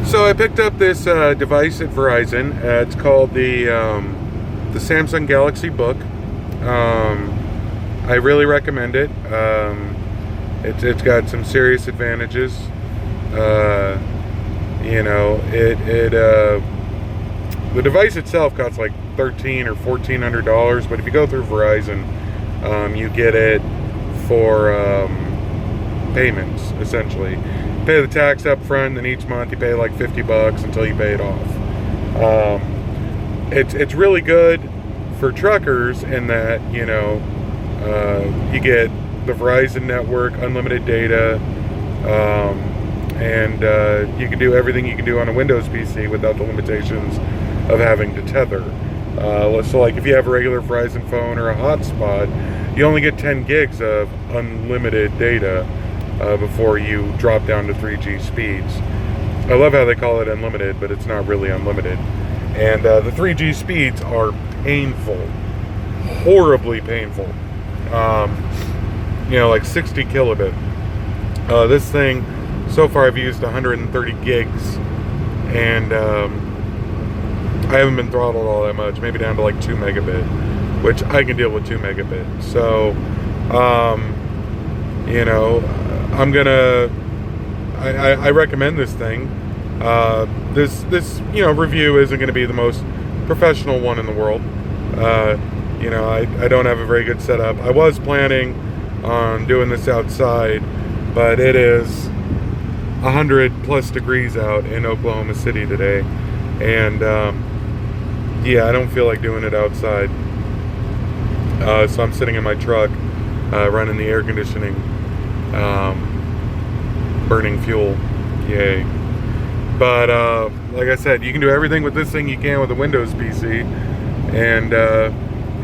So I picked up this device at Verizon. It's called the Samsung Galaxy Book. I really recommend it. It's got some serious advantages. The device itself costs like $1,300 or $1,400, but if you go through Verizon, you get it for payments essentially. Pay the tax up front, then each month you pay like $50 until you pay it off. It's really good for truckers in that you get the Verizon network, unlimited data, and you can do everything you can do on a Windows PC without the limitations of having to tether. So like if you have a regular Verizon phone or a hotspot, you only get 10 gigs of unlimited data before you drop down to 3G speeds. I love how they call it unlimited, but it's not really unlimited. And the 3G speeds are painful, horribly painful. Like 60 kilobit. This thing, so far I've used 130 gigs, and I haven't been throttled all that much, maybe down to like 2 megabit, which I can deal with 2 megabit. So, I recommend this thing. This review isn't going to be the most professional one in the world. I don't have a very good setup. I was planning on doing this outside, but it is 100 plus degrees out in Oklahoma City today, and I don't feel like doing it outside. So I'm sitting in my truck, running the air conditioning, burning fuel. Yay. But like I said, you can do everything with this thing you can with a Windows PC, and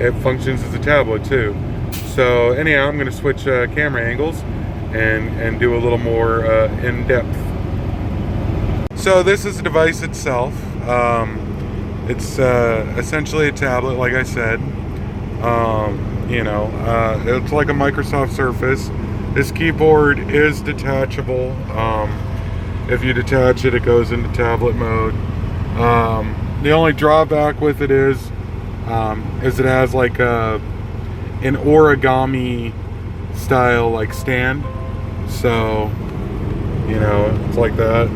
it functions as a tablet too. So anyhow, I'm going to switch camera angles and do a little more in-depth. So this is the device itself. It's essentially a tablet, like I said. It's like a Microsoft Surface. This keyboard is detachable. If you detach it, it goes into tablet mode. The only drawback with it is it has like an origami style like stand. So, it's like that.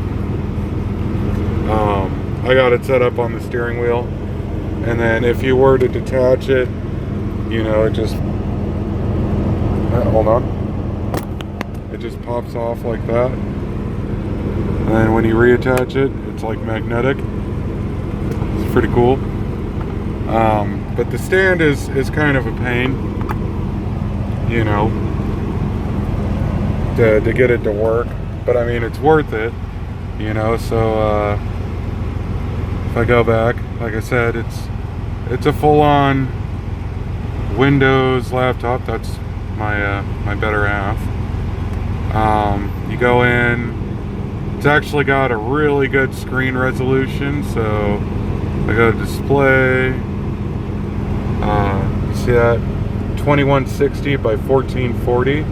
I got it set up on the steering wheel, and then if you were to detach it, it just hold on. It just pops off like that, and then when you reattach it, it's like magnetic. It's pretty cool. But the stand is kind of a pain, to get it to work. But I mean, it's worth it, So if I go back, like I said, it's a full-on Windows laptop. That's my better half. You go in, it's actually got a really good screen resolution. So I go to display, see that 2160 by 1440.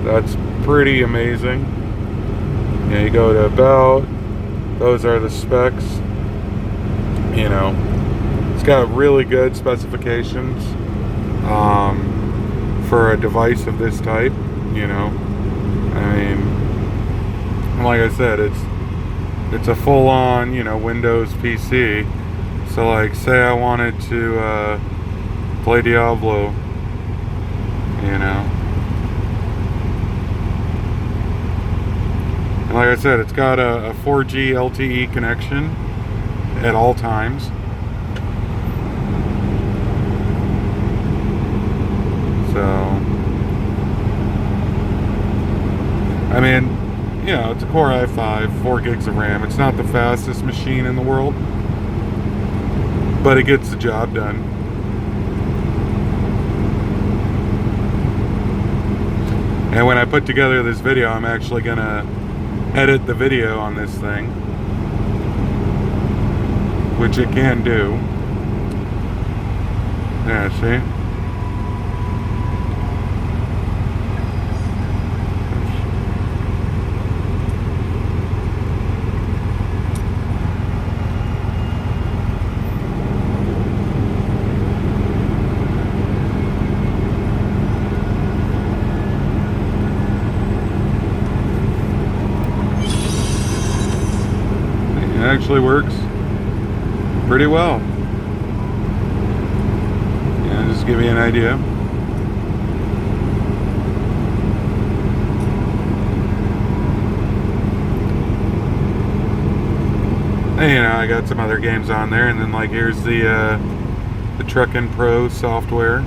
That's pretty amazing. You go to about, those are the specs. It's got really good specifications for a device of this type. Like I said, it's a full-on Windows PC. So like, say I wanted to play Diablo, and like I said, it's got a 4G LTE connection at all times. So, it's a Core i5, 4 gigs of RAM. It's not the fastest machine in the world, but it gets the job done. And when I put together this video, I'm actually gonna edit the video on this thing, which it can do. Yeah, see? actually works pretty well. Yeah, just to give you an idea. And, you know, I got some other games on there, and then like here's the Truckin' Pro software.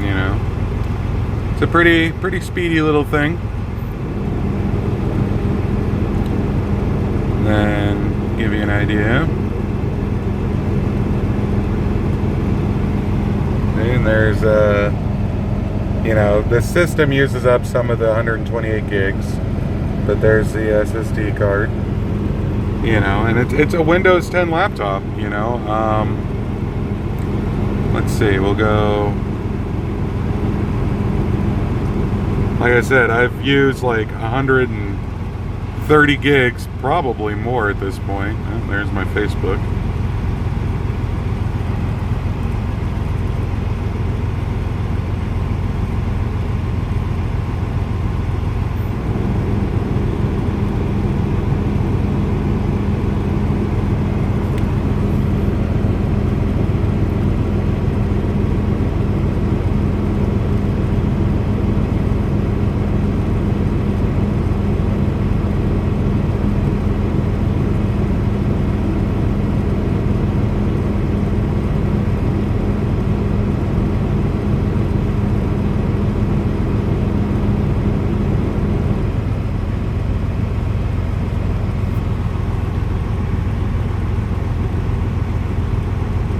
You know, it's a pretty speedy little thing. And then give you an idea. And there's you know, the system uses up some of the 128 gigs, but there's the SSD card. You know, and it's a Windows 10 laptop. You know, let's see, we'll go. Like I said, I've used like 130 gigs, probably more at this point. Oh, there's my Facebook.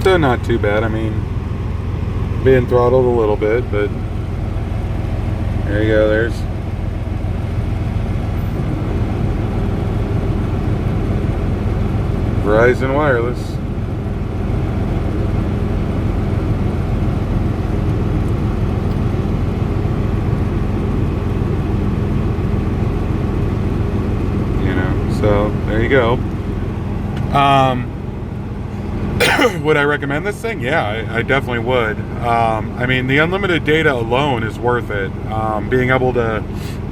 So not too bad. I mean, being throttled a little bit, but there you go. There's Verizon Wireless. You know, so there you go. Would I recommend this thing? Yeah, I definitely would. I mean, the unlimited data alone is worth it. Being able to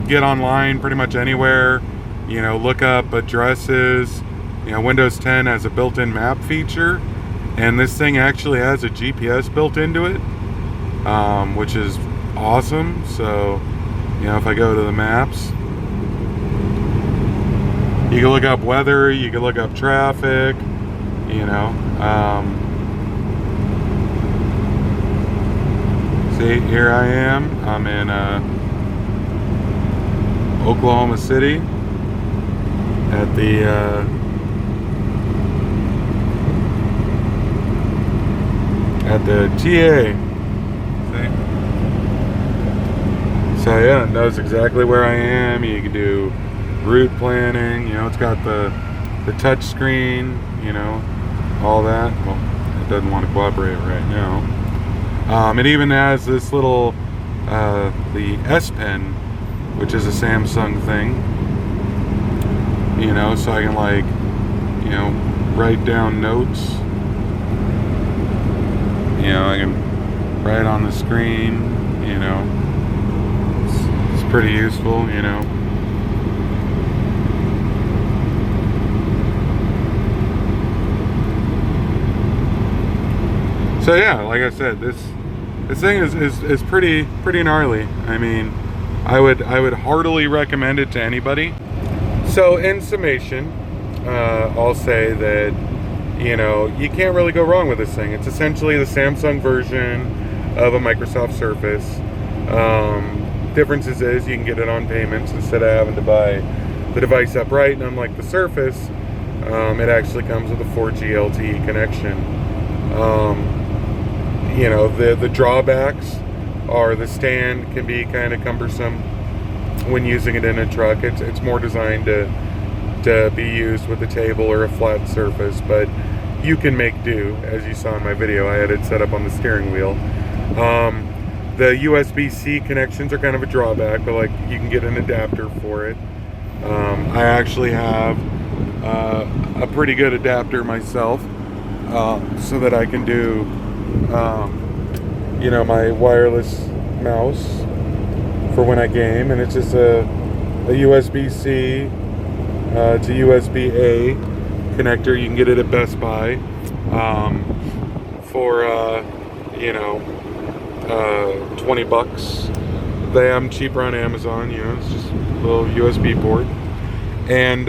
get online pretty much anywhere, you know, look up addresses. You know, Windows 10 has a built-in map feature, and this thing actually has a GPS built into it, which is awesome. So, you know, if I go to the maps, you can look up weather, you can look up traffic, you know. See, here I am. I'm in Oklahoma City at the TA. See? So yeah, it knows exactly where I am. You can do route planning. You know, it's got the touch screen. You know, all that. Well, it doesn't want to cooperate right now. It even has this little the S Pen, which is a Samsung thing. You know, so I can like, you know, write down notes. You know, I can write on the screen. You know, it's pretty useful. You know. So yeah, like I said, this thing is pretty gnarly. I mean, I would heartily recommend it to anybody. So in summation, I'll say that, you know, you can't really go wrong with this thing. It's essentially the Samsung version of a Microsoft Surface. Differences is you can get it on payments instead of having to buy the device upright, and unlike the Surface, it actually comes with a 4G LTE connection. You know, the drawbacks are the stand can be kind of cumbersome when using it in a truck. It's more designed to be used with a table or a flat surface, but you can make do. As you saw in my video, I had it set up on the steering wheel. The USB-C connections are kind of a drawback, but like you can get an adapter for it. I actually have a pretty good adapter myself, so that I can do you know, my wireless mouse for when I game, and it's just a USB-C to USB-A connector. You can get it at Best Buy for $20. They have them cheaper on Amazon. It's just a little USB port, and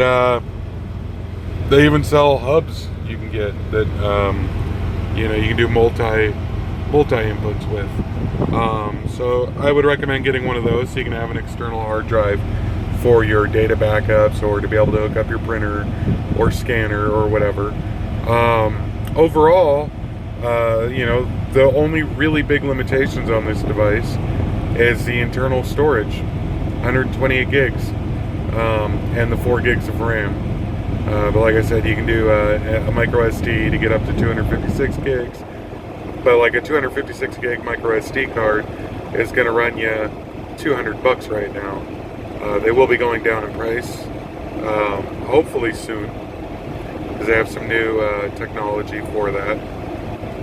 they even sell hubs you can get that you can do multi inputs with. So I would recommend getting one of those so you can have an external hard drive for your data backups, or to be able to hook up your printer or scanner or whatever. Overall, the only really big limitations on this device is the internal storage, 128 gigs, and the 4 gigs of RAM. But like I said, you can do a micro SD to get up to 256 gigs. But like a 256 gig micro SD card is going to run you $200 right now. They will be going down in price, hopefully soon, because they have some new technology for that.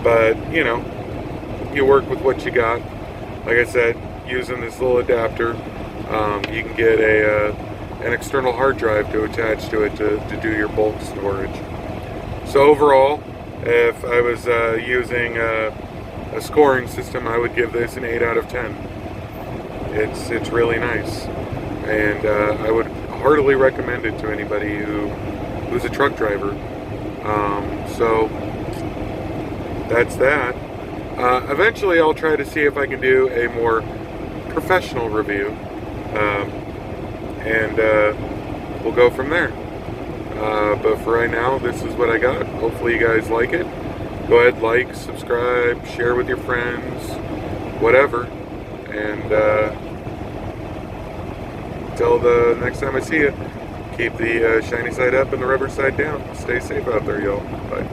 But you work with what you got. Like I said, using this little adapter, you can get an external hard drive to attach to it to do your bulk storage. So overall, if I was using a scoring system, I would give this an 8 out of 10. It's really nice, and I would heartily recommend it to anybody who's a truck driver. So that's that. Eventually, I'll try to see if I can do a more professional review, and we'll go from there. But for right now, this is what I got. Hopefully you guys like it. Go ahead, like, subscribe, share with your friends, whatever. And until the next time I see you, keep the shiny side up and the rubber side down. Stay safe out there, y'all. Bye.